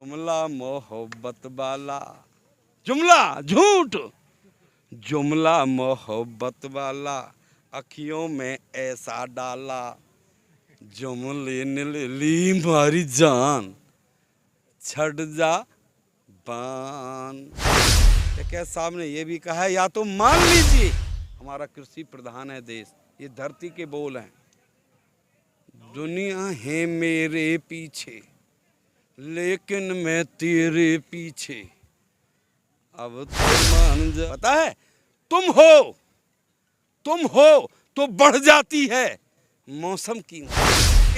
जुमला मोहब्बत वाला, जुमला झूठ, जुमला मोहब्बत वाला, अखियों में ऐसा डाला, जुमले ने ली मारी जान, छड़ जा बान। क्या साहब ने ये भी कहा है, या तो मान लीजिए हमारा कृषि प्रधान है देश, ये धरती के बोल हैं। दुनिया है मेरे पीछे लेकिन मैं तेरे पीछे, अब तो मान जा। पता है तुम हो तो बढ़ जाती है मौसम की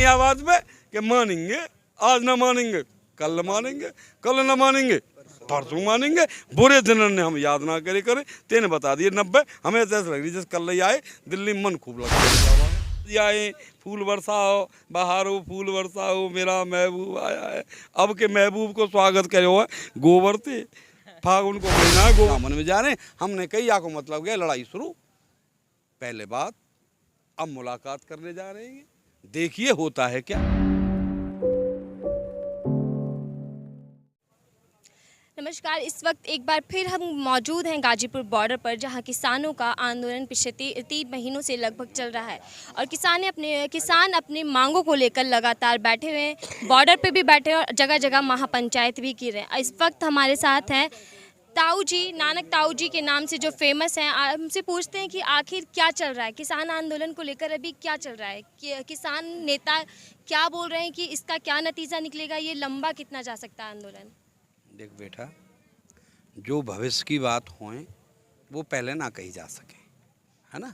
आवाज में कि मानेंगे, आज ना मानेंगे, कल न मानेंगे, कल न मानेंगे, परसों मानेंगे। बुरे दिन ने हम याद ना करे तेने बता दिए 90। हमें ऐसा लग रही जैसे कल ही आए, दिल्ली में मन खूब लगता आए, फूल बरसाओ बहारो, फूल बरसाओ, मेरा महबूब आया है। अब के महबूब को स्वागत करे हुआ गोबर थे, फागुन को महीना गो मन में जा रहे। हमने कही या को मतलब गया लड़ाई शुरू। पहले बात, अब मुलाकात करने जा रहे हैं, देखिए होता है क्या। नमस्कार। इस वक्त एक बार फिर हम मौजूद हैं गाजीपुर बॉर्डर पर, जहां किसानों का आंदोलन पिछले 3 महीनों से लगभग चल रहा है और किसान अपनी मांगों को लेकर लगातार बैठे हुए हैं। बॉर्डर पे भी बैठे हैं और जगह जगह महापंचायत भी की रहे हैं। इस वक्त हमारे साथ हैं ताऊ जी, नानक ताऊ जी के नाम से जो फेमस हैं। हमसे पूछते हैं कि आखिर क्या चल रहा है किसान आंदोलन को लेकर, अभी क्या चल रहा है, किसान नेता क्या बोल रहे हैं कि इसका क्या नतीजा निकलेगा, ये लंबा कितना जा सकता है आंदोलन। देख बेटा, जो भविष्य की बात होए वो पहले ना कही जा सके, है ना।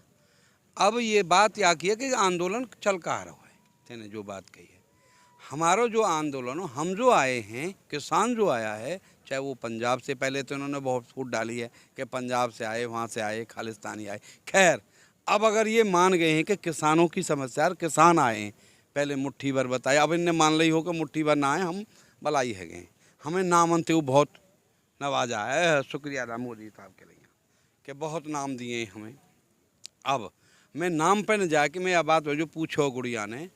अब ये बात या की है कि आंदोलन चल कहाँ रहा है, तेने जो बात कही है। हमारा जो आंदोलन हो, हम जो आए हैं, किसान जो आया है, चाहे वो पंजाब से, पहले तो इन्होंने बहुत फूट डाली है कि पंजाब से आए, वहाँ से आए, खालिस्तानी आए। खैर, अब अगर ये मान गए हैं कि किसानों की समस्या, किसान आए हैं, पहले मुट्ठी भर बताए, अब इनने मान ली हो कि मुट्ठी भर ना आए, हम बलाई है गए। हमें नाम अंते वो बहुत नवाजा है, शुक्रिया था मोदी साहब के लिए कि बहुत नाम दिए हमें। अब मैं नाम पे न जाए कि मैं यह बात जो पूछो गुड़िया ने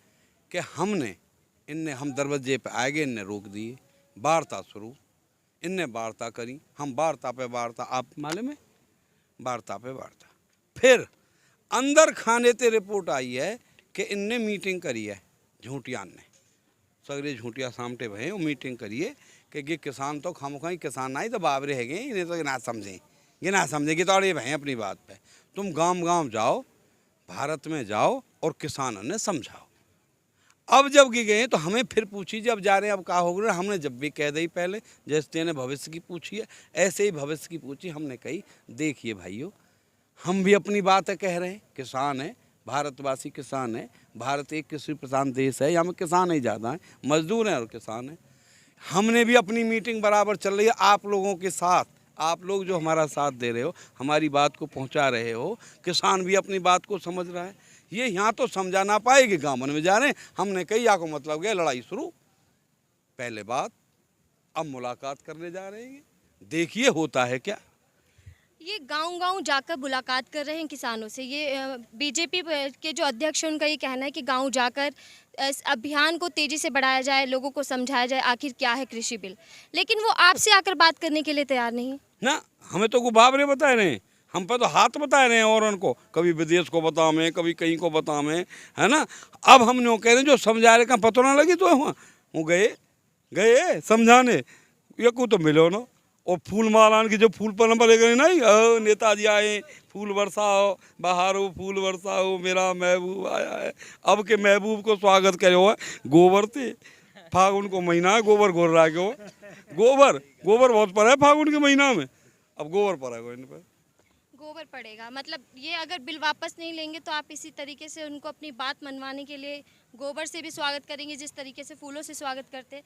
कि हम दरवाजे पे आए गए, इनने रोक दिए, वार्ता शुरू, इनने वार्ता करी, हम वार्ता पे वार्ता, आप मालूम है, वार्ता पे वार्ता। फिर अंदर खाने ते रिपोर्ट आई है कि इनने मीटिंग करी है झूठियान ने, सगरे झूठिया सामटे भय मीटिंग करिए कि ये किसान तो खामोखाई किसान ना ही तो बाबरे है गए, इन्हें तो ना समझें, ये ना समझें कि तो अड़े भय अपनी बात पे। तुम गांव जाओ, भारत में जाओ और किसानों ने समझाओ। अब जब गए तो हमें फिर पूछी, जब जा रहे हैं अब कहा हो गया। हमने जब भी कह दी पहले, जैसे तेने भविष्य की पूछी है ऐसे ही भविष्य की पूछी। हमने कही देखिए भाइयों, हम भी अपनी बात है कह रहे हैं, किसान है, भारतवासी किसान है, भारत एक कृषि प्रधान देश है, यहाँ में किसान ही ज़्यादा है, मजदूर हैं और किसान हैं। हमने भी अपनी मीटिंग बराबर चल रही है आप लोगों के साथ, आप लोग जो हमारा साथ दे रहे हो, हमारी बात को पहुंचा रहे हो, किसान भी अपनी बात को समझ रहा है। ये यहाँ तो समझा ना पाएगी, गाँव में जा रहे हैं। हमने कही या को मतलब गया लड़ाई शुरू। पहले बात, अब मुलाकात करने जा रहे हैं, देखिए होता है क्या। ये गांव जाकर मुलाकात कर रहे हैं किसानों से। ये बीजेपी के जो अध्यक्ष हैं उनका ये कहना है कि गांव जाकर इस अभियान को तेज़ी से बढ़ाया जाए, लोगों को समझाया जाए आखिर क्या है कृषि बिल। लेकिन वो आपसे आकर बात करने के लिए तैयार नहीं ना। हमें तो गुबाबरे बताए रहे हैं, हम पे तो हाथ बताए रहे हैं और उनको, कभी विदेश को बता में, कभी कहीं को बता में, है ना। अब हम नो कह रहे हैं जो समझा रहे का पता ना लगी तो वो गए समझाने, ये को तो मिलो ना। और फूल मालान की जो फूल पर नंबर लेकर नहीं, नेताजी आए, फूल बरसाओ बहारो, फूल बरसाओ, मेरा महबूब आया है। अब के महबूब को स्वागत करे हुआ गोबर थे, फागुन को महीना है, गोबर घोर रहा है। गोबर बहुत पर है फागुन के महीना में, अब गोबर पड़ेगा इन पर, गोबर पड़ेगा। मतलब ये अगर बिल वापस नहीं लेंगे तो आप इसी तरीके से उनको अपनी बात मनवाने के लिए गोबर से भी स्वागत करेंगे, जिस तरीके से फूलों से स्वागत करते हैं।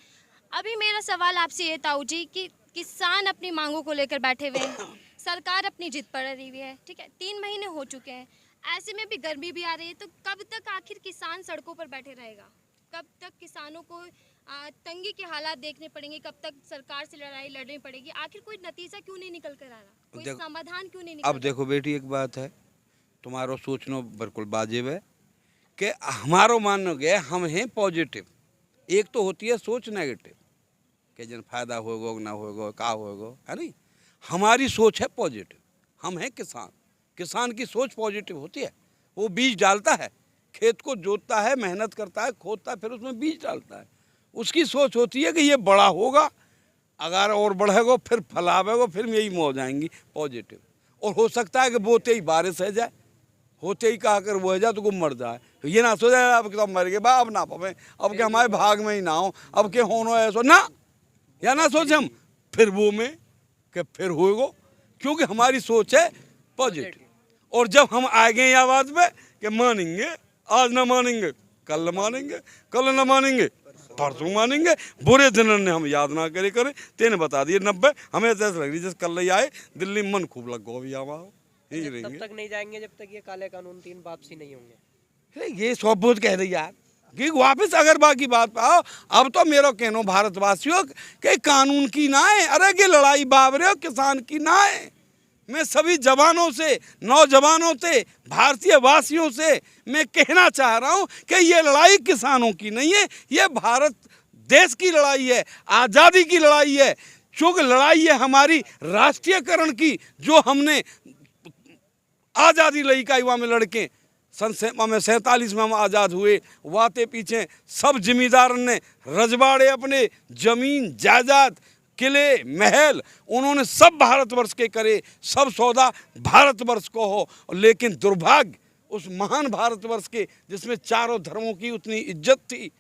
अभी मेरा सवाल आपसे ये ताऊ जी कि किसान अपनी मांगों को लेकर बैठे हुए हैं, सरकार अपनी जिद पर अड़ी हुई है, ठीक है, 3 महीने हो चुके हैं, ऐसे में भी गर्मी भी आ रही है, तो कब तक आखिर किसान सड़कों पर बैठे रहेगा, कब तक किसानों को तंगी के हालात देखने पड़ेंगे, कब तक सरकार से लड़ाई लड़नी पड़ेगी, आखिर कोई नतीजा क्यों नहीं निकल कर आ रहा, कोई समाधान क्यों नहीं निकल। अब देखो बेटी, एक बात है, तुम्हारो सोचना बिल्कुल वाजिब है कि हमारो मानना गया हम हैं पॉजिटिव। एक तो होती है सोच नेगेटिव कि जन फायदा होगा कि ना होगा, का होगा, है नहीं। हमारी सोच है पॉजिटिव, हम हैं किसान, किसान की सोच पॉजिटिव होती है। वो बीज डालता है, खेत को जोतता है, मेहनत करता है, खोदता है, फिर उसमें बीज डालता है। उसकी सोच होती है कि ये बड़ा होगा, अगर और बढ़ेगा फिर फलावेगा, फिर यही मौज आएंगी, पॉजिटिव। और हो सकता है कि बोते ही बारिश है जाए, होते ही कहा कर वो है जाए तो वो मर जाए, तो ये ना सोचा अब तो मर गए बा, अब ना पवे, अब के हमारे भाग में ही ना हो, अब के होनो ऐसो ना, या ना सोच हम फिर वो में कि फिर होएगो, क्योंकि हमारी सोच है पॉजिटिव। और जब हम आ गए आवाज पे कि मानेंगे, आज ना मानेंगे कल मानेंगे, कल ना मानेंगे परसों मानेंगे, बुरे दिन ने हम याद ना करे करें, तेने बता दिए 90, हमें तो ऐसा लग रही जैसे कल ही आए, दिल्ली में मन खूब लग गो भी आवा तब तक नहीं जाएंगे जब तक ये काले कानून 3 वापसी नहीं होंगे। ये सब बहुत कह रही यार कि वापस अगर बाकी बात पे आओ, अब तो मेरा कहनो भारतवासियों के कानून की ना है, अरे की लड़ाई बाबरे हो किसान की ना है। मैं सभी जवानों से, नौजवानों से, भारतीय वासियों से मैं कहना चाह रहा हूं कि ये लड़ाई किसानों की नहीं है, ये भारत देश की लड़ाई है, आज़ादी की लड़ाई है। चूंकि लड़ाई है हमारी राष्ट्रीयकरण की, जो हमने आज़ादी लई का युवा में लड़के सन 47 में हम आज़ाद हुए, वाते पीछे सब जिम्मेदार ने रजवाड़े अपने जमीन जायदाद किले महल उन्होंने सब भारतवर्ष के करे, सब सौदा भारतवर्ष को हो। लेकिन दुर्भाग्य उस महान भारतवर्ष के जिसमें चारों धर्मों की उतनी इज्जत थी,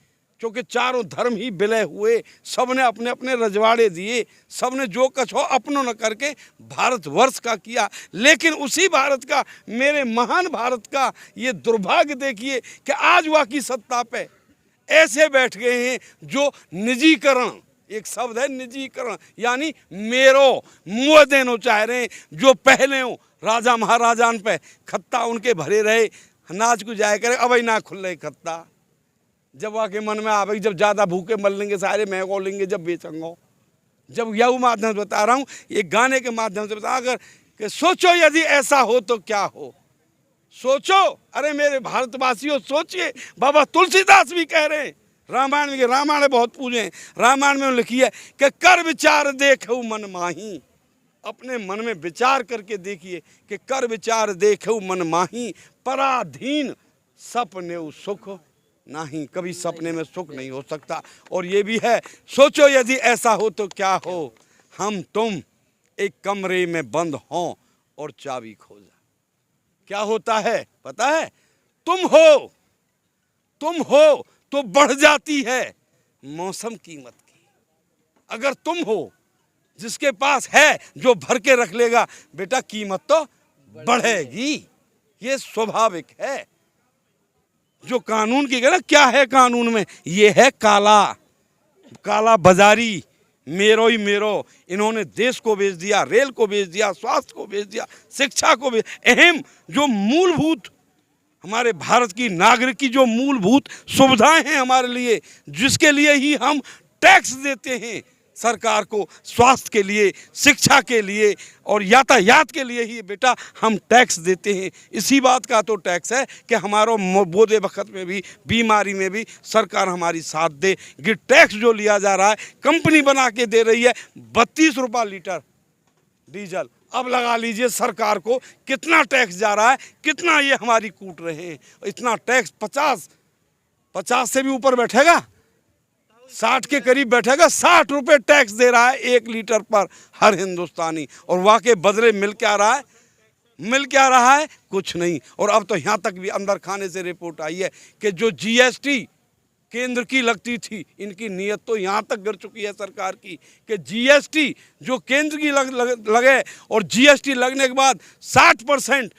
क्योंकि चारों धर्म ही विलय हुए, सब ने अपने अपने रजवाड़े दिए, सब ने जो कुछ हो अपनों न करके भारतवर्ष का किया। लेकिन उसी भारत का, मेरे महान भारत का ये दुर्भाग्य देखिए कि आज वह की सत्ता पे ऐसे बैठ गए हैं जो निजीकरण, एक शब्द है निजीकरण, यानी मेरो मुँह देना चाह रहे हैं। जो पहले हो राजा महाराजान पे खत्ता उनके भरे रहे, अनाज को जाया करे, अब ना खुल रहे खत्ता, जब आके मन में आवे जब ज़्यादा भूखे मर लेंगे सारे, मैं को लेंगे जब बेचेंगे। जब यह माध्यम से बता रहा हूँ, ये गाने के माध्यम से बता, अगर कि सोचो यदि ऐसा हो तो क्या हो, सोचो, अरे मेरे भारतवासियों सोचिए। बाबा तुलसीदास भी कह रहे हैं, रामायण में, रामायण बहुत पूजे हैं, रामायण में लिखी है कि कर विचार देखो मन माही, अपने मन में विचार करके देखिए कि कर विचार देखो मन माही, पराधीन सपने सुख नहीं, कभी सपने में सुख नहीं हो सकता। और ये भी है, सोचो यदि ऐसा हो तो क्या हो, हम तुम एक कमरे में बंद हों और चाबी खोजा, क्या होता है पता है, तुम हो तो बढ़ जाती है मौसम कीमत की, अगर तुम हो जिसके पास है जो भर के रख लेगा, बेटा कीमत तो बढ़ेगी, ये स्वाभाविक है। जो कानून की ना, क्या है कानून में, ये है काला बाजारी, मेरो ही मेरो। इन्होंने देश को बेच दिया, रेल को बेच दिया, स्वास्थ्य को बेच दिया, शिक्षा को बेच, अहम जो मूलभूत हमारे भारत की नागरिक की जो मूलभूत सुविधाएं हैं हमारे लिए, जिसके लिए ही हम टैक्स देते हैं सरकार को, स्वास्थ्य के लिए, शिक्षा के लिए और यातायात के लिए ही बेटा हम टैक्स देते हैं। इसी बात का तो टैक्स है कि हमारो बोधे वक्त में भी, बीमारी में भी सरकार हमारी साथ दे। कि टैक्स जो लिया जा रहा है, कंपनी बना के दे रही है 32 रुपये लीटर डीजल, अब लगा लीजिए सरकार को कितना टैक्स जा रहा है, कितना ये हमारी कूट रहे हैं। इतना टैक्स 50 से भी ऊपर बैठेगा, 60 के करीब बैठेगा, 60 रुपये टैक्स दे रहा है 1 लीटर पर हर हिंदुस्तानी। और वाकई बदले मिल क्या रहा है, कुछ नहीं। और अब तो यहाँ तक भी अंदर खाने से रिपोर्ट आई है कि जो जीएसटी केंद्र की लगती थी, इनकी नीयत तो यहाँ तक गिर चुकी है सरकार की कि जीएसटी जो केंद्र की लगे, और जीएसटी लगने के बाद 60%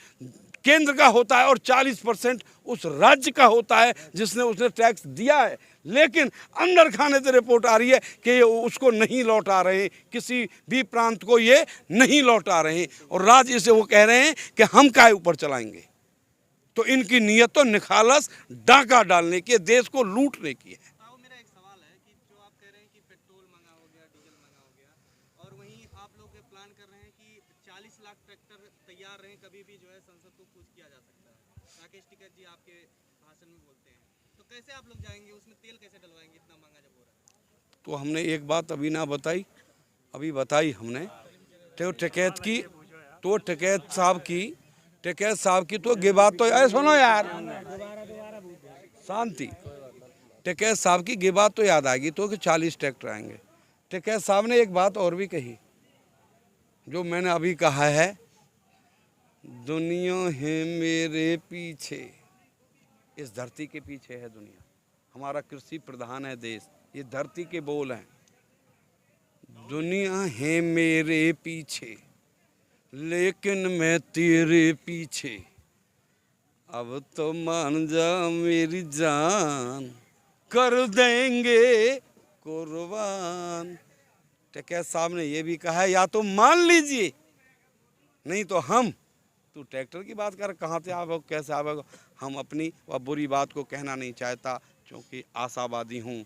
केंद्र का होता है और 40% उस राज्य का होता है जिसने उसने टैक्स दिया है। लेकिन अंदर खाने से रिपोर्ट आ रही है कि ये उसको नहीं लौटा रहे, किसी भी प्रांत को ये नहीं लौटा रहे, और राज्य से वो कह रहे हैं कि हम काय ऊपर चलाएंगे। तो इनकी नीयत तो निखालस डाका डालने की, देश को लूटने की है। मेरा एक सवाल है कि जो आप कह रहे हैं कि पेट्रोल महंगा हो गया, डीजल महंगा हो गया, और वहीं आप लोग प्लान कर रहे हैं कि 40 लाख ट्रैक्टर तैयार रहें, कभी भी जो है संसद को कूच किया जा सकता है। राकेश टिकैत जी आपके भाषण में बोलते हैं, तो कैसे आप लोग जाएंगे, उसमें तेल कैसे डलवाएंगे इतना महंगा जब हो रहा है? तो हमने एक बात अभी ना बताई, अभी बताई हमने। तो टिकैत साहब की तो गिबात तो ऐ सुनो यार, शांति। टिकैत साहब की गिबात तो याद आएगी तो कि 40 ट्रैक्टर आएंगे। टिकैत साहब ने एक बात और भी कही, जो मैंने अभी कहा है, दुनिया है मेरे पीछे, इस धरती के पीछे है दुनिया। हमारा कृषि प्रधान है देश, ये धरती के बोल हैं। दुनिया है मेरे पीछे लेकिन मैं तेरे पीछे, अब तो मान जा मेरी जान, कर देंगे कुर्बान। टिकैत साहब ने ये भी कहा, या तो मान लीजिए नहीं तो हम। तू ट्रैक्टर की बात कर, कहाँ से आवेगा, कैसे आवेगा। हम अपनी वह बुरी बात को कहना नहीं चाहता, क्योंकि आशावादी हूँ।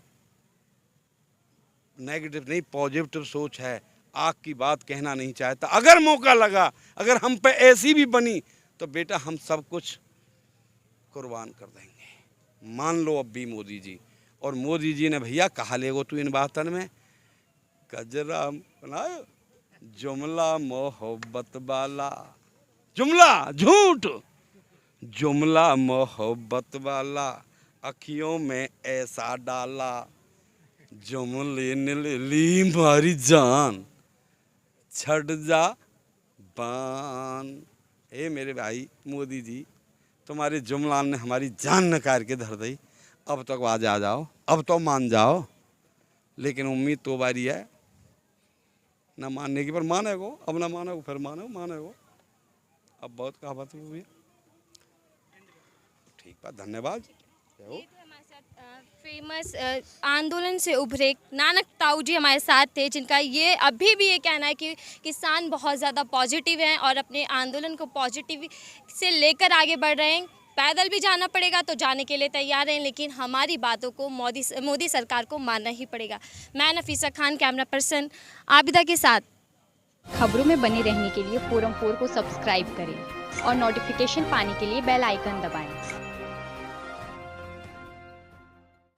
नेगेटिव नहीं, पॉजिटिव सोच है। आग की बात कहना नहीं चाहता। अगर मौका लगा, अगर हम पे ऐसी भी बनी, तो बेटा हम सब कुछ कुर्बान कर देंगे। मान लो अब भी मोदी जी। और मोदी जी ने भैया कहा लेगो तू इन बातन में, कजरा बनायो जुमला मोहब्बत वाला, जुमला झूठ, जुमला मोहब्बत वाला, अखियों में ऐसा डाला, जुमले ने ले ली मारी जान, छड़ जा बान। ए मेरे भाई मोदी जी, तुम्हारे जुमलान ने हमारी जान नकार के धर दी। अब तक आज आ जाओ, अब तो मान जाओ। लेकिन उम्मीद तो बारी है ना मानने की, पर मानेगो। अब ना मानेगो फिर मानेगो। अब बहुत कहावत हुई। ठीक है, धन्यवाद। फेमस आंदोलन से उभरे नानक ताऊ जी हमारे साथ थे, जिनका ये अभी भी ये कहना है कि किसान बहुत ज़्यादा पॉजिटिव हैं और अपने आंदोलन को पॉजिटिव से लेकर आगे बढ़ रहे हैं। पैदल भी जाना पड़ेगा तो जाने के लिए तैयार हैं, लेकिन हमारी बातों को मोदी सरकार को मानना ही पड़ेगा। मैं नफीसा खान, कैमरा पर्सन आबिदा के साथ। खबरों में बने रहने के लिए फोरम 4 को सब्सक्राइब करें और नोटिफिकेशन पाने के लिए बेल आइकन दबाएं।